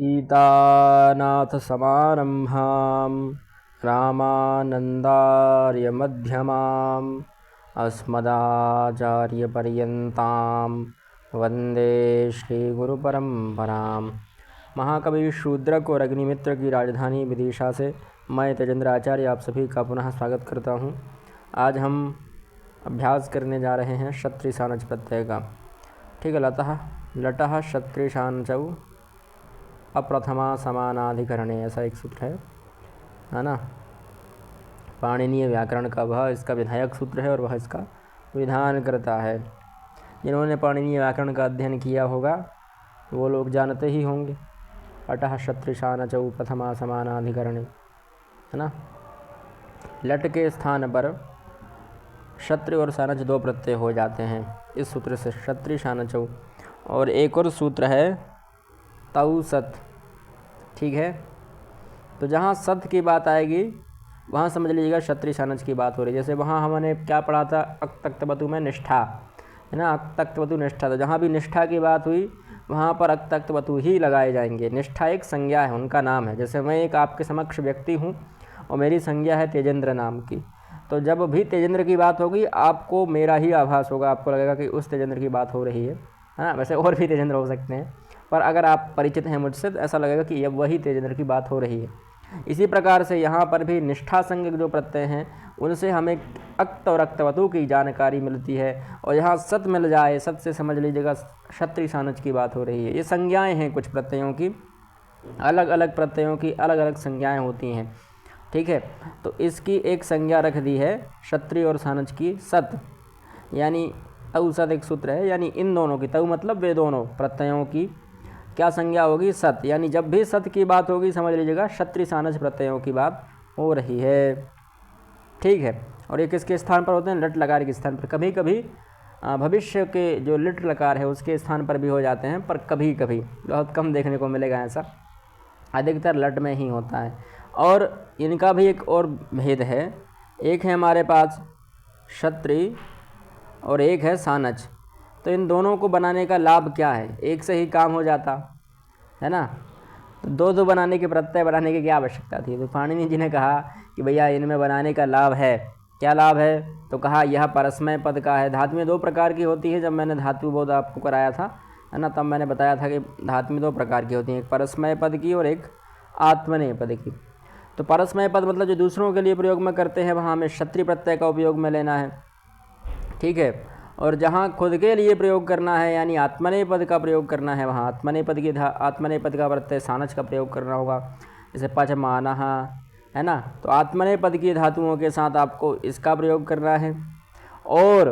सीतानाथसमारम्भां रामानन्दार्यमध्यमाम् अस्मदाचार्यपर्यन्तां वन्दे श्रीगुरुपरम्पराम्। महाकवि शूद्रक और अग्निमित्र की राजधानी विदिशा से मैं तेजेंद्र आचार्य आप सभी का पुनः स्वागत करता हूं। आज हम अभ्यास करने जा रहे हैं क्षत्रिशानच प्रत्यय का। ठीक है, लटः क्षत्रिशानचौ अप्रथमा समानाधिकरणे, ऐसा एक सूत्र है ना। पाणिनीय व्याकरण का वह इसका विधायक सूत्र है और वह इसका विधान करता है। जिन्होंने पाणिनीय व्याकरण का अध्ययन किया होगा वो लोग जानते ही होंगे। अटः क्षत्रिशानचौ प्रथमा समानाधिकरणे, है ना। लट के स्थान पर क्षत्रि और शानच दो प्रत्यय हो जाते हैं इस सूत्र से, क्षत्रिशानचौ। और एक और सूत्र है तौ सत। ठीक है, तो जहाँ सत की बात आएगी वहाँ समझ लीजिएगा क्षत्रिशानच की बात हो रही है। जैसे वहाँ हमने क्या पढ़ा था, अक्तक्तवतु में निष्ठा, है ना। अक्तक्तवतु निष्ठा, तो जहाँ भी निष्ठा की बात हुई वहाँ पर अक्तक्तवतु ही लगाए जाएंगे। निष्ठा एक संज्ञा है, उनका नाम है। जैसे मैं एक आपके समक्ष व्यक्ति हूँ और मेरी संज्ञा है तेजेंद्र नाम की, तो जब भी तेजेंद्र की बात होगी आपको मेरा ही आभास होगा, आपको लगेगा कि उस तेजेंद्र की बात हो रही है ना। वैसे और भी तेजेंद्र हो सकते हैं, पर अगर आप परिचित हैं मुझसे तो ऐसा लगेगा कि ये वही तेजेंद्र की बात हो रही है। इसी प्रकार से यहाँ पर भी निष्ठा संज्ञक जो प्रत्यय हैं उनसे हमें अक्त और अक्तवतु की जानकारी मिलती है। और यहाँ सत मिल जाए, सत से समझ लीजिएगा क्षत्रिशानच की बात हो रही है। ये संज्ञाएँ हैं कुछ प्रत्ययों की, अलग अलग प्रत्ययों की अलग अलग संज्ञाएँ होती हैं। ठीक है, तो इसकी एक संज्ञा रख दी है क्षत्रि और शानच की, सत, यानी तौ सत एक सूत्र है, यानी इन दोनों की, तौ मतलब वे दोनों प्रत्ययों की क्या संज्ञा होगी, सत। यानी जब भी सत की बात होगी समझ लीजिएगा क्षत्रिशानच प्रत्ययों की बात हो रही है। ठीक है, और ये किसके स्थान पर होते हैं, लट लकार के स्थान पर। कभी कभी भविष्य के जो लिट लकार है उसके स्थान पर भी हो जाते हैं, पर कभी कभी, बहुत कम देखने को मिलेगा ऐसा, अधिकतर लट में ही होता है। और इनका भी एक और भेद है, एक है हमारे पास क्षत्रि और एक है शानच। तो इन दोनों को बनाने का लाभ क्या है, एक से ही काम हो जाता है ना। तो दो बनाने के, प्रत्यय बनाने की क्या आवश्यकता थी। तो पाणिनि जी ने कहा कि भैया इनमें बनाने का लाभ है। क्या लाभ है, तो कहा यह परस्मय पद का है। धातु में दो प्रकार की होती है, जब मैंने धातु बोध आपको कराया था, है ना, तब मैंने बताया था कि धातु में दो प्रकार की होती हैं, एक परस्मय पद की और एक आत्मनेय पद की। तो परस्मय पद मतलब जो दूसरों के लिए प्रयोग में करते हैं वहाँ हमें क्षत्रि प्रत्यय का उपयोग में लेना है। ठीक है, और जहाँ खुद के लिए प्रयोग करना है यानी आत्मनेय पद का प्रयोग करना है वहाँ आत्मनेय पद का प्रत्यय शानच का प्रयोग करना होगा। जैसे पचमानः, है ना, तो आत्मनेय पद की धातुओं के साथ आपको इसका प्रयोग करना है। और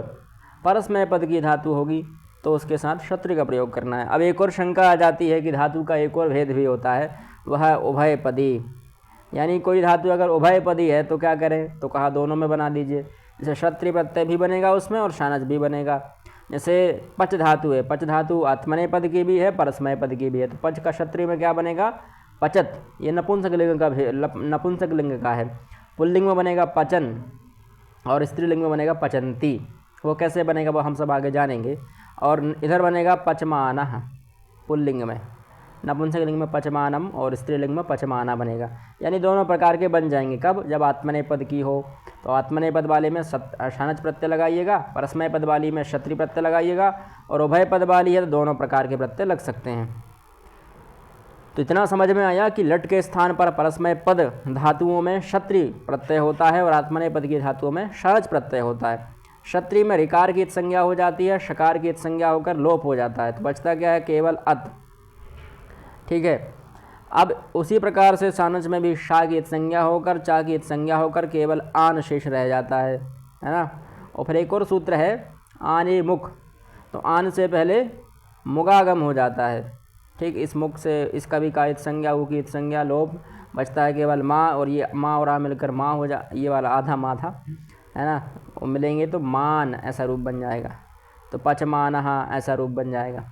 परस्मय पद की धातु होगी तो उसके साथ क्षत्रि का प्रयोग करना है। अब एक और शंका आ जाती है कि धातु का एक और भेद भी होता है, वह उभयपदी। यानी कोई धातु अगर उभयपदी है तो क्या करें, तो कहा दोनों में बना दीजिए। जैसे क्षत्रि प्रत्यय भी बनेगा उसमें और शानच भी बनेगा। जैसे पच धातु है, पच धातु आत्मनेय पद की भी है, परस्मय पद की भी है। तो पच का क्षत्रि में क्या बनेगा, पचत। ये नपुंसक लिंग का है। पुल्लिंग में बनेगा पचन और स्त्रीलिंग में बनेगा पचंती। वो कैसे बनेगा वो हम सब आगे जानेंगे। और इधर बनेगा पचमानः पुल्लिंग में, नपुंसक लिंग में पचमानम और स्त्रीलिंग में पचमाना बनेगा। यानी दोनों प्रकार के बन जाएंगे। कब, जब आत्मनेय पद की हो तो आत्मनेय पद वाले में शानच प्रत्यय लगाइएगा, परस्मय पद वाली में क्षत्रि प्रत्यय लगाइएगा, और उभय पद वाली है तो दोनों प्रकार के प्रत्यय लग सकते हैं। तो इतना समझ में आया कि लट के स्थान पर परस्मय पद धातुओं में क्षत्रि प्रत्यय होता है और आत्मनेय पद की धातुओं में शानच प्रत्यय होता है। क्षत्रि में ऋकार की संज्ञा हो जाती है, शकार की संज्ञा होकर लोप हो जाता है, तो बचता क्या है, केवल अत। ठीक है, अब उसी प्रकार से शानच में भी शा की संज्ञा होकर, चा की संज्ञा होकर केवल आन शेष रह जाता है ना। और फिर एक और सूत्र है आने मुख, तो आन से पहले मुगागम हो जाता है। ठीक, इस मुख से इसका भी का संज्ञा, ऊ की संज्ञा लोप, बचता है केवल माँ, और ये माँ और आ मिलकर माँ हो जा, ये वाला आधा माँ था, है ना, वो मिलेंगे तो मान ऐसा रूप बन जाएगा। तो पचमानः ऐसा रूप बन जाएगा,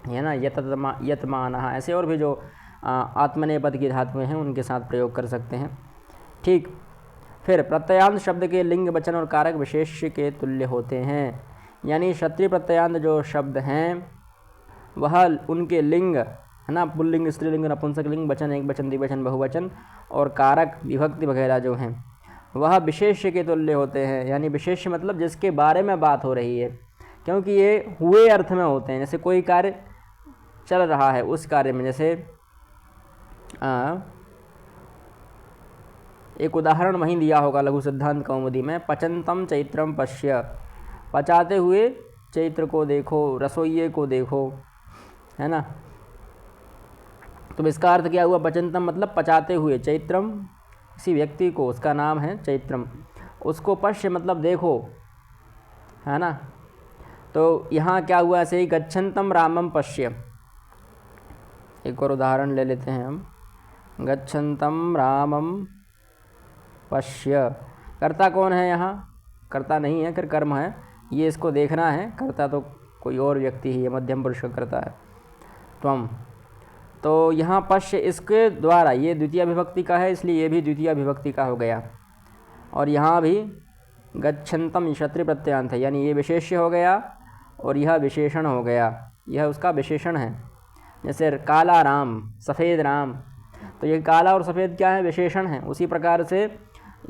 है ना, यतमानः। ऐसे और भी जो आत्मनेय पद की धातुएं हैं उनके साथ प्रयोग कर सकते हैं। ठीक, फिर प्रत्ययांत शब्द के लिंग वचन और कारक विशेष्य के तुल्य होते हैं। यानी क्षत्रिय प्रत्ययांत जो शब्द हैं वह उनके लिंग, है है ना, पुल्लिंग, स्त्रीलिंग, नपुंसकलिंग, वचन, एक वचन, द्विवचन, बहुवचन और कारक, विभक्ति वगैरह जो हैं वह विशेष्य के तुल्य होते हैं। यानी विशेष्य मतलब जिसके बारे में बात हो रही है, क्योंकि ये हुए अर्थ में होते हैं। जैसे कोई कार्य चल रहा है, उस कार्य में, जैसे एक उदाहरण वहीं दिया होगा लघु सिद्धांत कौमुदी में, पचंतम चैत्रम पश्य, पचाते हुए चैत्र को देखो, रसोइये को देखो, है ना। तो इसका अर्थ क्या हुआ, पचंतम मतलब पचाते हुए, चैत्रम किसी व्यक्ति को, उसका नाम है चैत्रम, उसको पश्य मतलब देखो, है ना। तो यहाँ क्या हुआ, ऐसे ही गच्छन्तम रामम पश्य। एक और उदाहरण ले लेते हैं हम, गच्छन्तम रामम पश्य। कर्ता कौन है यहाँ, कर्ता नहीं है, फिर कर्म है, ये इसको देखना है। कर्ता तो कोई और व्यक्ति ही है, मध्यम पुरुष का कर्ता है, त्वम। तो यहाँ पश्य इसके द्वारा, ये द्वितीय विभक्ति का है इसलिए ये भी द्वितीय विभक्ति का हो गया। और यहाँ भी गच्छन्तम क्षत्रिय प्रत्ययान्त है, यानी ये विशेष्य हो गया और यह विशेषण हो गया, यह उसका विशेषण है। जैसे काला राम, सफ़ेद राम, तो ये काला और सफ़ेद क्या है, विशेषण है। उसी प्रकार से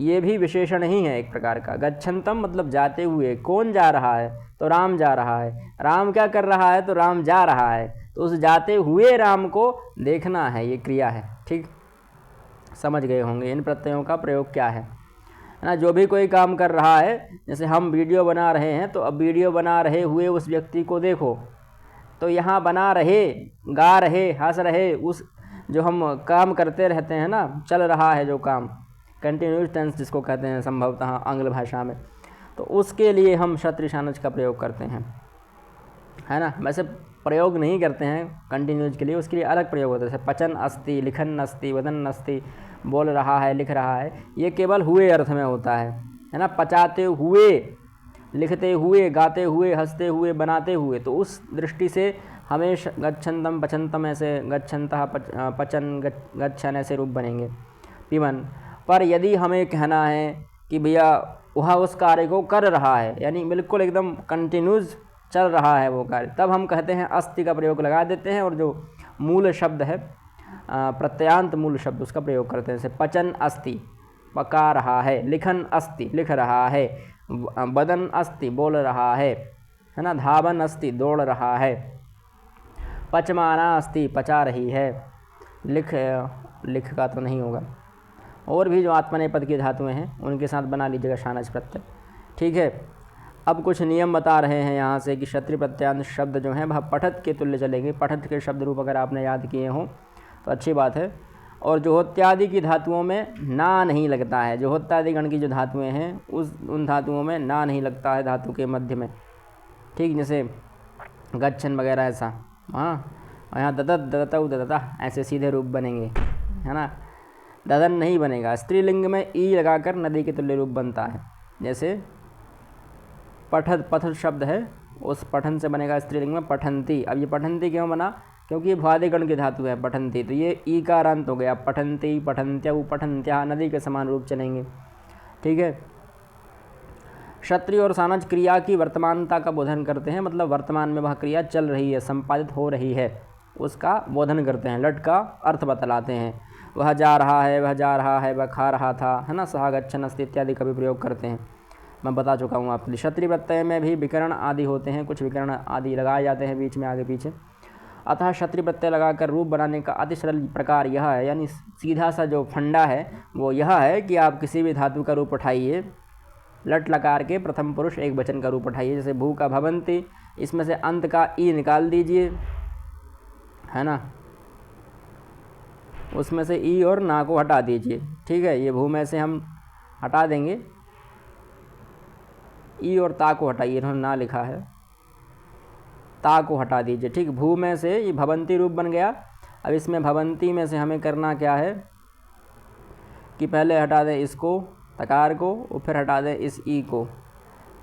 ये भी विशेषण ही है एक प्रकार का। गच्छन्तम मतलब जाते हुए, कौन जा रहा है, तो राम जा रहा है। राम क्या कर रहा है, तो राम जा रहा है, तो उस जाते हुए राम को देखना है, ये क्रिया है। ठीक, समझ गए होंगे इन प्रत्ययों का प्रयोग क्या है ना। जो भी कोई काम कर रहा है, जैसे हम वीडियो बना रहे हैं, तो अब वीडियो बना रहे हुए उस व्यक्ति को देखो, तो यहाँ बना रहे, गा रहे, हंस रहे, उस जो हम काम करते रहते हैं ना, चल रहा है जो काम, कंटिन्यूस टेंस जिसको कहते हैं संभवतः आंग्ल भाषा में, तो उसके लिए हम शतृशानच का प्रयोग करते हैं, है ना। वैसे प्रयोग नहीं करते हैं कंटिन्यूज के लिए, उसके लिए अलग प्रयोग होता है। जैसे पचन अस्ति, लिखन अस्ति, वदन अस्ति, बोल रहा है, लिख रहा है, ये केवल हुए अर्थ में होता है ना। पचाते हुए, लिखते हुए, गाते हुए, हंसते हुए, बनाते हुए, तो उस दृष्टि से हमें गच्छन्तम, पचंतम, ऐसे गच्छन्तः, पचन, गच्छन ऐसे रूप बनेंगे, पिबन। पर यदि हमें कहना है कि भैया वह उस कार्य को कर रहा है, यानी बिल्कुल एकदम कंटिन्यूस चल रहा है वो कार्य, तब हम कहते हैं अस्ति का प्रयोग लगा देते हैं, और जो मूल शब्द है, प्रत्ययांत मूल शब्द, उसका प्रयोग करते हैं। जैसे पचन अस्ति, पका रहा है, लिखन अस्ति, लिख रहा है, वदन अस्ति, बोल रहा है ना, धावन अस्ति, दौड़ रहा है, पचमाना अस्ति, पचा रही है, लिख का तो नहीं होगा। और भी जो आत्मनेपद की धातुएं हैं उनके साथ बना लीजिएगा शानच प्रत्यय। ठीक है, अब कुछ नियम बता रहे हैं यहाँ से कि क्षत्रिय प्रत्यांत शब्द जो हैं वह पठत के तुल्य चलेंगे। पठत के शब्द रूप अगर आपने याद किए हों तो अच्छी बात है। और जोहोत्यादि की धातुओं में ना नहीं लगता है, जोहोत्यादि गण की जो धातुएं हैं उन धातुओं में ना नहीं लगता है धातु के मध्य में। ठीक, जैसे गच्छन वगैरह ऐसा, हाँ। और यहाँ ददत, ददतौ, ददता ऐसे सीधे रूप बनेंगे, है ना। ददन नहीं बनेगा। स्त्रीलिंग में ई लगाकर नदी के तुल्य रूप बनता है। जैसे पठत, पठत शब्द है, उस पठन से बनेगा स्त्रीलिंग में पठंती। अब ये पठंती क्यों बना, क्योंकि ये भ्वादिगण की धातु है पठंती, तो ये ई का अंत हो गया, पठंती, पठंत्यौ, पठंत्या, नदी के समान रूप चलेंगे। ठीक है। क्षत्रिय और सानज क्रिया की वर्तमानता का बोधन करते हैं, मतलब वर्तमान में वह क्रिया चल रही है, संपादित हो रही है, उसका बोधन करते हैं, लट का अर्थ बतलाते हैं। वह जा रहा है, वह जा रहा है, वह खा रहा था, है ना, सहा, गच्छन, अस्ति इत्यादि का भी प्रयोग करते हैं, मैं बता चुका हूँ आपके लिए। क्षत्रिय प्रत्यय में भी विकर्ण आदि होते हैं, कुछ विकर्ण आदि लगाए जाते हैं बीच में, आगे पीछे। अतः क्षत्रिय प्रत्यय लगाकर रूप बनाने का अति सरल प्रकार यह है, यानी सीधा सा जो फंडा है वो यह है कि आप किसी भी धातु का रूप उठाइए, लट लकार के प्रथम पुरुष एक वचन का रूप उठाइए। जैसे भू का भवंती, इसमें से अंत का ई निकाल दीजिए, है ना, उसमें से ई और ना को हटा दीजिए। ठीक है, ये भू में से हम हटा देंगे, ई और ता को हटाइए, इन्होंने ना लिखा है, ता को हटा दीजिए। ठीक, भू में से ये भवंती रूप बन गया। अब इसमें भवंती में से हमें करना क्या है कि पहले हटा दें इसको, तकार को, और फिर हटा दें इस ई को।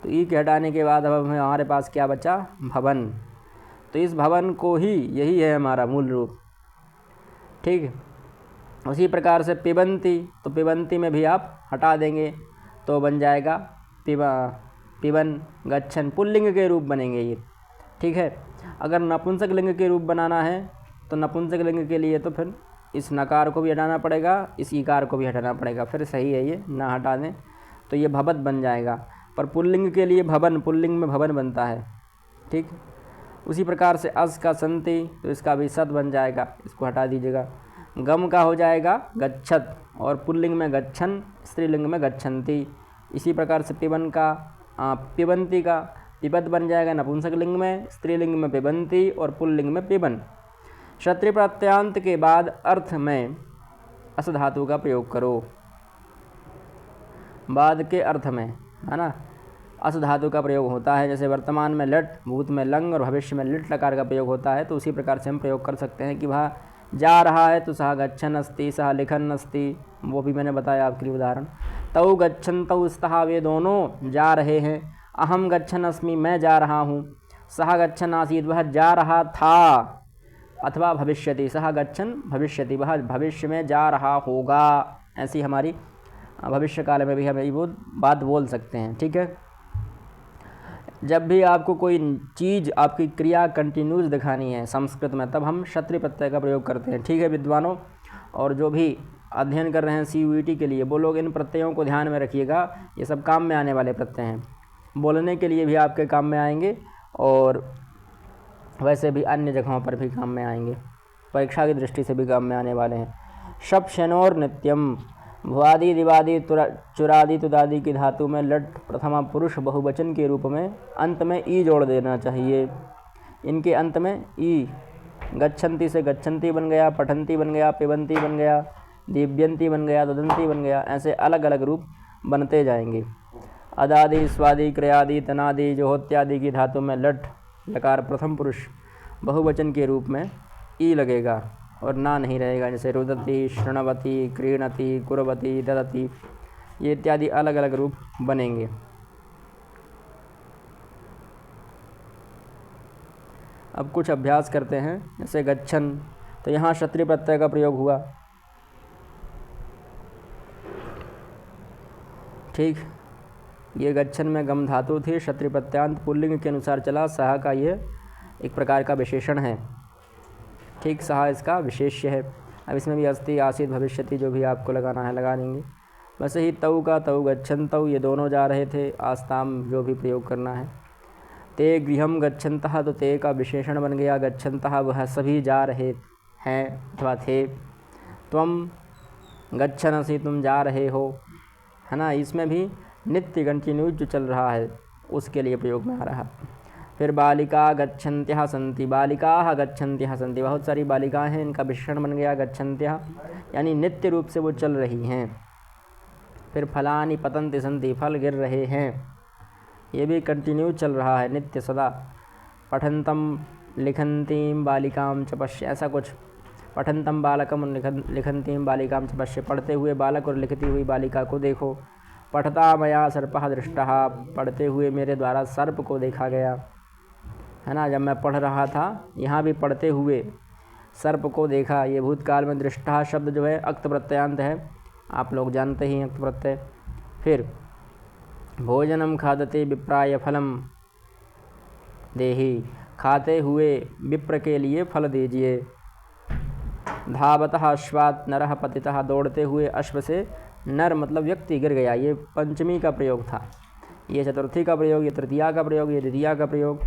तो ई के हटाने के बाद अब हमारे पास क्या बचा, भवन। तो इस भवन को ही, यही है हमारा मूल रूप। ठीक, उसी प्रकार से पिबंती, तो पिबंती में भी आप हटा देंगे तो बन जाएगा पिबन, गच्छन, पुल्लिंग के रूप बनेंगे ये। ठीक है। अगर नपुंसक लिंग के रूप बनाना है तो नपुंसक लिंग के लिए तो फिर इस नकार को भी हटाना पड़ेगा, इस ईकार को भी हटाना पड़ेगा, फिर सही है ये, ना हटा दें तो ये भवत बन जाएगा। पर पुल्लिंग के लिए भवन, पुल्लिंग में भवन बनता है, ठीक। उसी प्रकार से अस का संति, तो इसका भी सत बन जाएगा, इसको हटा दीजिएगा। गम का हो जाएगा गच्छत, और पुल्लिंग में गच्छन, स्त्रीलिंग में गच्छन्ति। इसी प्रकार से पिबन का पिबंती का पिबत बन जाएगा नपुंसक लिंग में, स्त्रीलिंग में पिबंती और पुल्लिंग में पिबन। क्षत्रिय प्रत्यांत के बाद अर्थ में अस धातु का प्रयोग करो, बाद के अर्थ में, है ना, अस धातु का प्रयोग होता है। जैसे वर्तमान में लट, भूत में लंग और भविष्य में लिट लकार का प्रयोग होता है, तो उसी प्रकार से हम प्रयोग कर सकते हैं कि वह जा रहा है तो सह गच्छन अस्ति, सह लिखन अस्ति, वो भी मैंने बताया आपके लिए उदाहरण। तौ गच्छन तौ स्तः, वे दोनों जा रहे हैं। अहम गच्छन अस्मि, मैं जा रहा हूँ। सह गच्छन आसीत्, वह जा रहा था। अथवा भविष्यति, सह गच्छन भविष्यति, वह भविष्य में जा रहा होगा। ऐसी हमारी भविष्य काल में भी हम ये वो बात बोल सकते हैं, ठीक है। जब भी आपको कोई चीज़, आपकी क्रिया कंटिन्यूस दिखानी है संस्कृत में, तब हम क्षत्रिय प्रत्यय का प्रयोग करते हैं, ठीक है विद्वानों। और जो भी अध्ययन कर रहे हैं CUET के लिए, वो लोग इन प्रत्ययों को ध्यान में रखिएगा, ये सब काम में आने वाले प्रत्यय हैं, बोलने के लिए भी आपके काम में आएंगे और वैसे भी अन्य जगहों पर भी काम में आएंगे, परीक्षा की दृष्टि से भी काम में आने वाले हैं। शप शनोर नित्यम, भुआदि दिवादि चुरादि तुदादि की धातु में लट प्रथमा पुरुष बहुवचन के रूप में अंत में ई जोड़ देना चाहिए। इनके अंत में ई, गच्छन्ति से गच्छन्ति बन गया, पठन्ति बन गया, पिबन्ति बन गया, दिव्यन्ति बन गया, ददन्ति बन गया, ऐसे अलग अलग रूप बनते जाएंगे। अदादि स्वादि क्रियादि तनादि जोहोत्यादि की धातु में लट लकार प्रथम पुरुष बहुवचन के रूप में ई लगेगा और ना नहीं रहेगा। जैसे रुदति, शृणवती, क्रीणति, कुर्वती, ददति, ये इत्यादि अलग अलग रूप बनेंगे। अब कुछ अभ्यास करते हैं। जैसे गच्छन, तो यहाँ क्षत्रिय प्रत्यय का प्रयोग हुआ, ठीक। ये गच्छन में गम धातु थी, क्षत्रिय प्रत्यांत पुल्लिंग के अनुसार चला। सह का ये एक प्रकार का विशेषण है, ठीक, सह इसका विशेष्य है। अब इसमें भी अस्ति, आसीत, भविष्यति जो भी आपको लगाना है लगा लेंगे। वैसे ही तऊ का तऊ गच्छन तऊ, ये दोनों जा रहे थे, आस्ताम जो भी प्रयोग करना है। ते गृहम गच्छन्तः, तो ते का विशेषण बन गया गच्छन्तः, वह सभी जा रहे हैं अथवा थे। त्वम गच्छनसि, तुम जा रहे हो, है ना। इसमें भी नित्य कंटिन्यूज जो चल रहा है उसके लिए प्रयोग में आ रहा। फिर बालिका गच्छन्त्यः सन्ति, बालिकाः गच्छन्त्यः सन्ति, बहुत सारी बालिकाएं हैं, इनका विशेषण बन गया गच्छन्त्यः, यानी नित्य रूप से वो चल रही हैं। फिर फलानि पतन्ति सन्ति, फल गिर रहे हैं, ये भी कंटिन्यू चल रहा है नित्य सदा। पठन्तम लिखन्तीं बालिकां च पश्य, ऐसा कुछ। पठन्तम बालकम लिखन्तीं बालिकां च पश्य, पढ़ते हुए बालक और लिखती हुई बालिका को देखो। पठता मया सर्पः दृष्टः, पढ़ते हुए मेरे द्वारा सर्प को देखा गया, है ना। जब मैं पढ़ रहा था, यहाँ भी पढ़ते हुए सर्प को देखा। ये भूतकाल में दृष्टः शब्द जो है अक्त प्रत्ययांत है, आप लोग जानते ही अक्त प्रत्यय। फिर भोजनम खादते विप्राय फलम देहि, खाते हुए विप्र के लिए फल दीजिए। धावतः अश्वात् नरः पतितः, दौड़ते हुए अश्व से नर मतलब व्यक्ति गिर गया। ये पंचमी का प्रयोग था, ये चतुर्थी का प्रयोग, ये तृतीया का प्रयोग, ये द्वितीया का प्रयोग।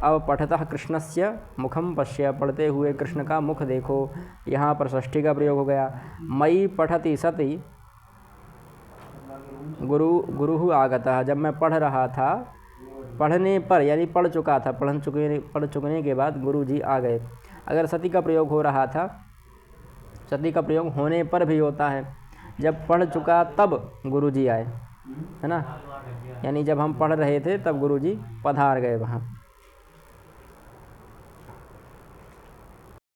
अब पठतः कृष्णस्य मुखम पश्य, पढ़ते हुए कृष्ण का मुख देखो, यहाँ पर षष्ठी का प्रयोग हो गया। मयि पठति सति गुरु आगतः, जब मैं पढ़ रहा था, पढ़ने पर यानी पढ़ चुका था, पढ़ चुकने के बाद गुरु जी आ गए। अगर सती का प्रयोग हो रहा था, सती का प्रयोग होने पर भी होता है, जब पढ़ चुका तब गुरुजी आए, है ना। यानी जब हम पढ़ रहे थे तब गुरुजी पधार गए वहाँ।